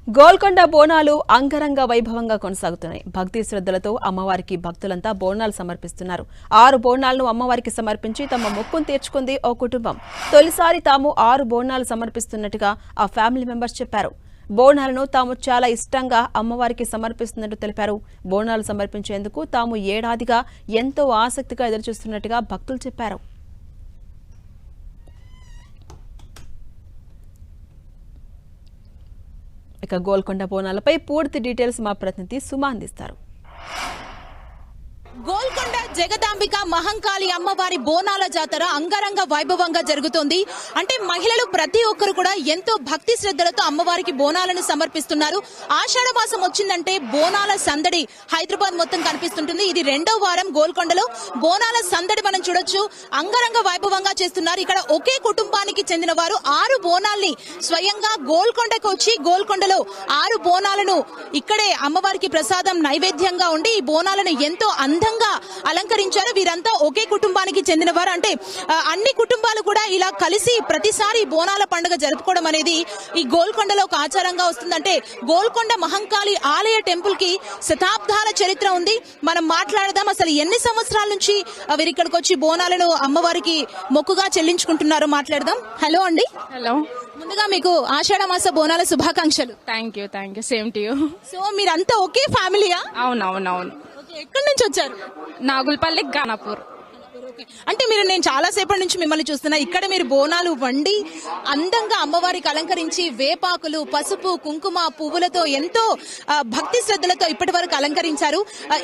గోల్కొండ బోనాలు అంగరంగ వైభవంగా కొనసాగుతున్నాయి. భక్తి శ్రద్ధలతో అమ్మవారికి భక్తులంతా బోనాలు సమర్పిస్తున్నారు. 6 బోనాలను అమ్మవారికి సమర్పించి తమ మొక్కును తీర్చుకుంది ఓ కుటుంబం. తొలిసారి తాము 6 బోనాలు సమర్పిస్తున్నట్టుగా ఆ ఫ్యామిలీ మెంబర్స్ చెప్పారు. బోనాలను తాము చాలా ఇష్టంగా అమ్మవారికి సమర్పిస్తున్నట్టు తెలిపారు. బోనాలు సమర్పించేందుకు తాము ఏడాదిగా ఎంతో ఆసక్తిగా ఎదురుచూస్తున్నట్టుగా భక్తులు చెప్పారు. ఇక గోల్కొండ బోనాలపై పూర్తి డీటెయిల్స్ మా ప్రతినిధి సుమా అందిస్తారు. గోల్కొండ జగదాంబిక మహంకాళి అమ్మవారి బోనాల జాతర అంగరంగ వైభవంగా జరుగుతోంది. అంటే మహిళలు ప్రతి ఒక్కరు కూడా ఎంతో భక్తి శ్రద్ధలతో అమ్మవారికి బోనాలను సమర్పిస్తున్నారు. ఆషాఢ మాసం వచ్చిందంటే బోనాల సందడి హైదరాబాద్ మొత్తం కనిపిస్తుంటుంది. ఇది 2వ వారం గోల్కొండలో బోనాల సందడి మనం చూడొచ్చు. అంగరంగ వైభవంగా చేస్తున్నారు. ఇక్కడ ఒకే కుటుంబానికి చెందిన వారు 6 బోనాల్ని స్వయంగా గోల్కొండకు వచ్చి గోల్కొండలో 6 బోనాలను ఇక్కడే అమ్మవారికి ప్రసాదం నైవేద్యంగా ఉండి ఈ బోనాలను ఎంతో అందంగా అలంకరించారు. వీరంతా ఒకే కుటుంబానికి చెందిన వారు. అంటే అన్ని కుటుంబాలు కూడా ఇలా కలిసి ప్రతిసారి బోనాల పండుగ జరుపుకోవడం అనేది ఈ గోల్కొండలో ఒక ఆచారంగా వస్తుందంటే గోల్కొండ మహంకాళి ఆలయ టెంపుల్ కి శతాబ్దాల చరిత్ర ఉంది. మనం మాట్లాడదాం అసలు ఎన్ని సంవత్సరాల నుంచి వీరు ఇక్కడికి వచ్చి బోనాలను అమ్మవారికి మొక్కుగా చెల్లించుకుంటున్నారో మాట్లాడదాం. హలో అండి. హలో, ముందుగా మీకు ఆషాఢ మాస బోనాల శుభాకాంక్షలు. Thank you same to you. So మీరంతా ఒకే ఫ్యామిలీయా? అవునవునవును, ఎక్కడి నుంచి వచ్చారు? నాగుల్పల్లి ఘానాపూర్. అంటే నేను చాలా సేపటి నుంచి మిమ్మల్ని చూస్తున్నా. ఇక్కడ మీరు బోనాలు వండి అందంగా అమ్మవారికి అలంకరించి వేపాకులు, పసుపు, కుంకుమ, పువ్వులతో ఎంతో భక్తి శ్రద్ధలతో ఇప్పటి వరకు అలంకరించారు.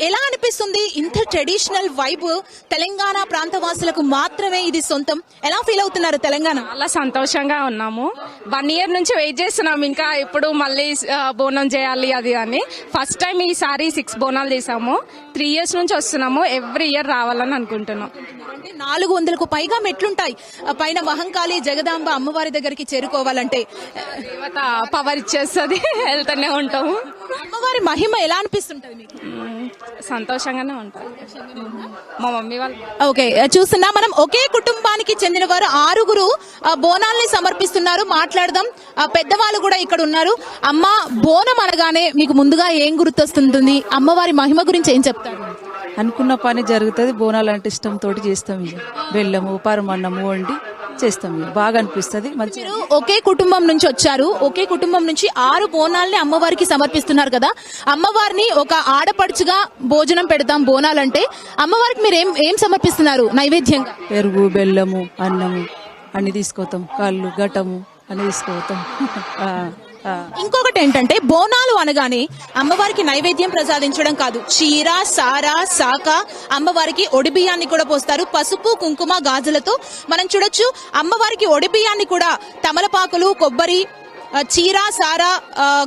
ఎలా అనిపిస్తుంది? ఇంత ట్రెడిషనల్ వైబ్ తెలంగాణ ప్రాంతవాసులకు మాత్రమే ఇది సొంతం. ఎలా ఫీల్ అవుతున్నారు తెలంగాణ? చాలా సంతోషంగా ఉన్నాము. 1 year నుంచి వెయిట్ చేస్తున్నాం. ఇంకా ఎప్పుడు మళ్ళీ బోనం చేయాలి అది అని. ఫస్ట్ టైం ఈసారి 6 బోనాలు చేసాము. 3 years నుంచి వస్తున్నాము. ఎవ్రీ ఇయర్ రావాలని అనుకుంటున్నాం. అంటే 400కు పైగా మెట్లుంటాయి పైన మహంకాళి జగదాంబ అమ్మవారి దగ్గరికి చేరుకోవాలంటే. దేవత పవర్ ఇచ్చేస్తుంది, వెళ్తూనే ఉంటాము. అమ్మవారి మహిమ ఎలా అనిపిస్తుంటది మీకు? సంతోషంగానే ఉంటాం. మా మమ్మీ వాళ్ళు ఓకే, చూస్తున్నా మనం ఒకే కుటుంబానికి చెందిన వారు 6 బోనాల్ని సమర్పిస్తున్నారు. మాట్లాడదాం. పెద్దవాళ్ళు కూడా ఇక్కడ ఉన్నారు. అమ్మ, బోనం అనగానే మీకు ముందుగా ఏం గుర్తొస్తుంది? అమ్మవారి మహిమ గురించి ఏం చెప్తారు? అనుకున్న పని జరుగుతుంది. బోనాలు అంటే ఇష్టంతో చేస్తాం. ఇక బెల్లము, పరమన్నము వండి చేస్తాం. బాగా అనిపిస్తుంది. మంచి మీరు ఒకే కుటుంబం నుంచి వచ్చారు. ఒకే కుటుంబం నుంచి 6 బోనాల్ని అమ్మవారికి సమర్పిస్తున్నారు కదా. అమ్మవారిని ఒక ఆడపడుచుగా భోజనం పెడతాం బోనాలంటే. అమ్మవారికి మీరు ఏం సమర్పిస్తున్నారు నైవేద్యంగా? పెరుగు, బెల్లము, అన్నము అన్ని తీసుకుపోతాం. కళ్ళు, ఘటము అన్ని తీసుకుపోతాం. ఇంకొకటి ఏంటంటే బోనాలు అనగానే అమ్మవారికి నైవేద్యం ప్రసాదించడం కాదు, చీర, సారా, శాఖ, అమ్మవారికి ఒడిబియ్యాన్ని కూడా పోస్తారు. పసుపు, కుంకుమ, గాజులతో మనం చూడొచ్చు. అమ్మవారికి ఒడిబియ్యాన్ని కూడా తమలపాకులు, కొబ్బరి, చీర, సారా,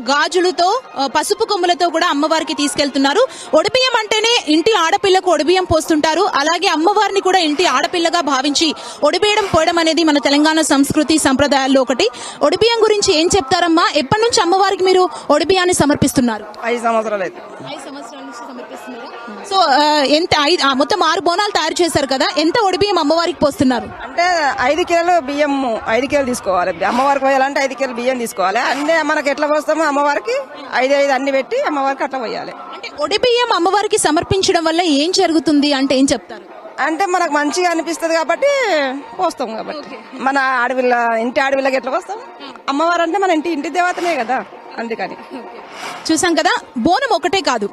గాజులతో, పసుపు కొమ్ములతో కూడా అమ్మవారికి తీసుకెళ్తున్నారు. ఒడిబియ్యం అంటేనే ఇంటి ఆడపిల్లకు ఒడిబియ్యం పోస్తుంటారు. అలాగే అమ్మవారిని కూడా ఇంటి ఆడపిల్లగా భావించి ఒడిబియ్యం పోయడం అనేది మన తెలంగాణ సంస్కృతి సంప్రదాయాల్లో ఒకటి. ఒడిబియ్యం గురించి ఏం చెప్తారమ్మా? ఎప్పటి నుంచి అమ్మవారికి మీరు ఒడిబియ్యాన్ని సమర్పిస్తున్నారు? 5 సంవత్సరాలు అయితే. 5 సంవత్సరాల నుంచి సమర్పిస్తున్నారు. సో ఎంత మొత్తం 6 బోనాలు తయారు చేశారు కదా, ఎంత ఒడిబియ్యం అమ్మవారికి పోస్తున్నారు? అంటే 5 కిలోలు బియ్యం, 5 కిలోలు తీసుకోవాలి. అమ్మవారికి పోయాలంటే 5 కిలోలు బియ్యం తీసుకోవాలి. అంటే మనకి ఎట్లా పోస్తామో అమ్మవారికి 5 అన్ని పెట్టి అమ్మవారికి అట్లా పోయాలి. అంటే ఒడిబియ్యం అమ్మవారికి సమర్పించడం వల్ల ఏం జరుగుతుంది అంటే ఏం చెప్తారు? అంటే మనకు మంచిగా అనిపిస్తుంది కాబట్టి పోస్తాం. కాబట్టి మన ఆడపిల్ల, ఇంటి ఆడపిల్లకి ఎట్లా పోస్తాం? అమ్మవారు అంటే మన ఇంటి దేవతనే కదా, అందుకని. చూసాం కదా, బోనం ఒకటే కాదు,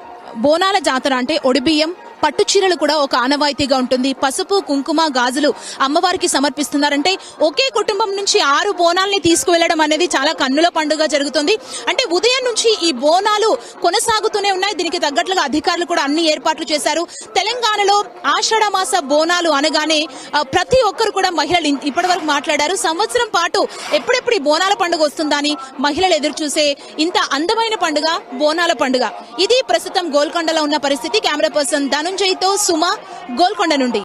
బోనాల జాతర అంటే ఒడిబియ్యం, పట్టు చీరలు కూడా ఒక ఆనవాయితీగా ఉంటుంది. పసుపు, కుంకుమ, గాజులు అమ్మవారికి సమర్పిస్తున్నారంటే ఒకే కుటుంబం నుంచి 6 బోనాల్ని తీసుకువెళ్లడం అనేది చాలా కన్నుల పండుగ జరుగుతుంది. అంటే ఉదయం నుంచి ఈ బోనాలు కొనసాగుతూనే ఉన్నాయి. దీనికి తగ్గట్లుగా అధికారులు కూడా అన్ని ఏర్పాట్లు చేశారు. తెలంగాణలో ఆషాఢ మాస బోనాలు అనగానే ప్రతి ఒక్కరు కూడా మహిళలు ఇప్పటి వరకు మాట్లాడారు. సంవత్సరం పాటు ఎప్పుడెప్పుడు ఈ బోనాల పండుగ వస్తుందని మహిళలు ఎదురు చూసే ఇంత అందమైన పండుగ బోనాల పండుగ. ఇది ప్రస్తుతం గోల్కొండలో ఉన్న పరిస్థితి. కెమెరా పర్సన్ ధనుంజయ్తో సుమా, గోల్కొండ నుండి.